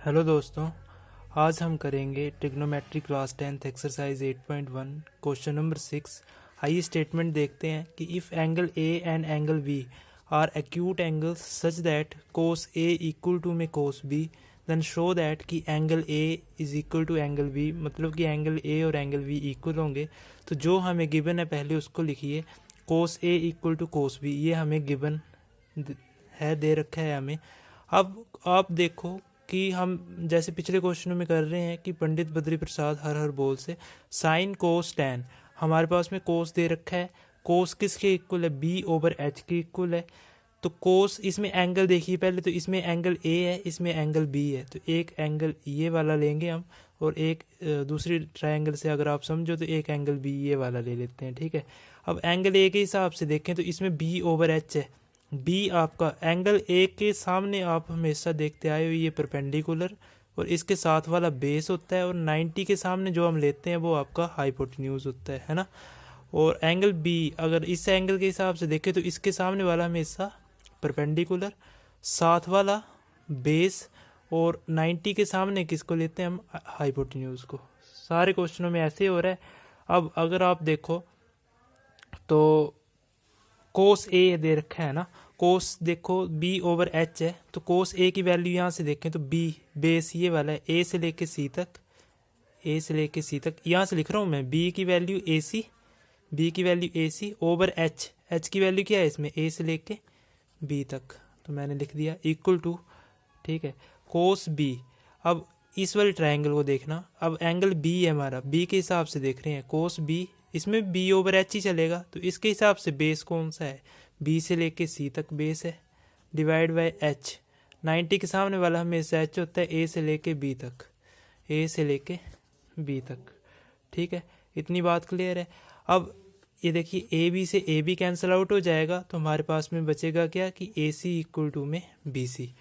Hello दोस्तों, आज हम करेंगे trigonometry class 10th exercise 8.1 question number 6। आइए स्टेटमेंट देखते हैं कि if angle A and angle B are acute angles such that cos A equal to में cos B then show that कि angle A is equal to angle B, मतलब कि angle ए और angle B equal होंगे। तो जो हमें given है पहले उसको लिखिए, कोस A equal to cos B, ये हमें गिवन है, दे रखा है हमें। अब आप देखो कि हम जैसे पिछले क्वेश्चनों में कर रहे हैं कि पंडित बद्री प्रसाद हर हर बोल से साइन कोस टैन, हमारे पास में कोस दे रखा है। कोस किसके इक्वल है? बी ओवर एच के इक्वल है। तो कोस, इसमें एंगल देखिए पहले, तो इसमें एंगल ए है, इसमें एंगल बी है। तो एक एंगल ये वाला लेंगे हम, और एक दूसरी ट्रायंगल से अगर आप समझो तो एक एंगल बी ये वाला ले लेते हैं, ठीक है। अब एंगल ए के हिसाब से देखें तो इसमें बी ओवर एच है। बी आपका एंगल ए के सामने आप हमेशा देखते आए हो ये परपेंडिकुलर, और इसके साथ वाला बेस होता है, और 90 के सामने जो हम लेते हैं वो आपका हाइपोटेन्यूज होता है ना। और एंगल बी अगर इस एंगल के हिसाब से देखें तो इसके सामने वाला हमेशा परपेंडिकुलर, साथ वाला बेस, और 90 के सामने किसको लेते हैं हम? हाइपोटेन्यूज को। सारे क्वेश्चनों में ऐसे हो रहा है। अब अगर आप देखो तो कोस ए दे रखा है ना, कोस देखो बी ओवर एच है, तो कोस ए की वैल्यू यहाँ से देखें तो बी बेस ये वाला है, ए से लेके सी तक, ए से लेके सी तक, यहाँ से लिख रहा हूँ मैं, बी की वैल्यू ए सी, बी की वैल्यू ए सी ओवर एच, एच की वैल्यू क्या है इसमें? ए से लेके बी तक, तो मैंने लिख दिया इक्वल टू, ठीक है, कोस बी। अब इस वाले ट्रायंगल को देखना, अब एंगल बी है हमारा, बी के हिसाब से देख रहे हैं, कोस बी, इसमें बी ओवर एच ही चलेगा। तो इसके हिसाब से बेस कौन सा है? बी से लेके सी तक बेस है, डिवाइड बाय एच। 90 के सामने वाला हमेशा एच होता है, ए से लेके बी तक, ए से लेके बी तक, ठीक है। इतनी बात क्लियर है। अब ये देखिए, ए बी से ए बी कैंसिल आउट हो जाएगा, तो हमारे पास में बचेगा क्या कि ए सी इक्वल टू में बी सी,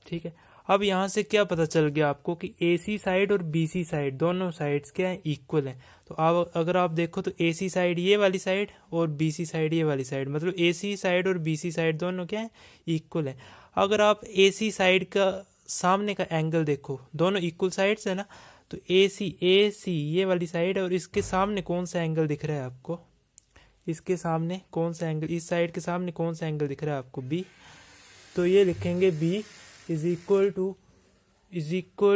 ठीक है। अब यहाँ से क्या पता चल गया आपको कि ए सी साइड और बी सी साइड दोनों साइड्स क्या है? इक्वल हैं। तो अब अगर आप देखो तो ए सी साइड ये वाली साइड और बी सी साइड ये वाली साइड, मतलब ए सी साइड और बी सी साइड दोनों क्या है? इक्वल है। अगर आप ए सी साइड का सामने का एंगल देखो, दोनों इक्वल साइड्स है ना, तो ए सी ये वाली साइड है, और इसके सामने कौन सा एंगल दिख रहा है आपको? इसके सामने कौन सा एंगल, इस साइड के सामने कौन सा एंगल दिख रहा है आपको? बी। तो ये लिखेंगे बी इज इक्वल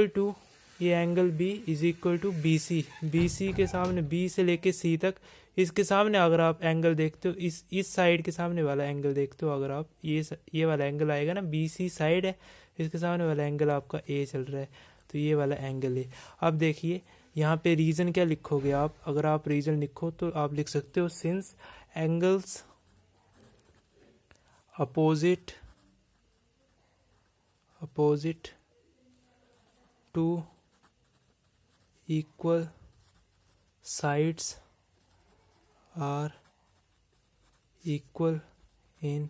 टू ये angle B is equal to B C, B C के सामने, बी से लेके सी तक, इसके सामने अगर आप एंगल देखते हो, इस साइड के सामने वाला एंगल देखते हो, अगर आप ये वाला एंगल आएगा ना, बी सी साइड है, इसके सामने वाला एंगल आपका ए चल रहा है, तो ये वाला एंगल है। अब देखिए यहाँ पे रीजन क्या लिखोगे आप? अगर आप रीजन लिखो तो आप लिख सकते हो since angles opposite to equal sides are equal in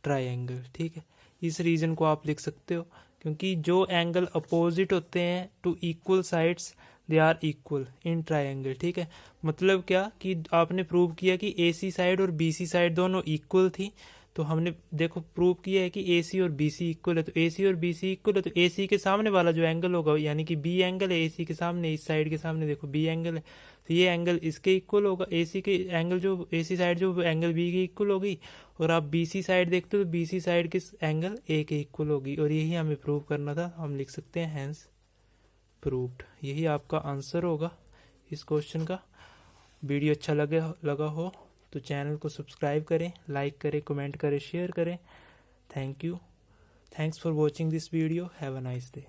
triangle, ठीक है। इस रीजन को आप लिख सकते हो, क्योंकि जो एंगल अपोजिट होते हैं to equal sides they are equal in triangle, ठीक है। मतलब क्या कि आपने प्रूव किया कि ए सी साइड और बी सी साइड दोनों इक्वल थी, तो हमने देखो प्रूव किया है कि ए सी और बी सी इक्वल है, तो ए सी और बी सी इक्वल है, तो ए सी के सामने वाला जो एंगल होगा यानी कि बी एंगल है, ए सी के सामने, इस साइड के सामने देखो बी एंगल है, तो ये एंगल इसके इक्वल होगा, ए सी के एंगल जो ए सी साइड जो एंगल बी के इक्वल होगी, और आप बी सी साइड देखते हो तो बी सी साइड किस एंगल ए के इक्वल होगी, और यही हमें प्रूव करना था। हम लिख सकते हैं हैंस प्रूव्ड। यही आपका आंसर होगा इस क्वेश्चन का। वीडियो अच्छा लगा हो तो चैनल को सब्सक्राइब करें, लाइक करें, कमेंट करें, शेयर करें। Thank you. Thanks for watching this video. Have a nice day.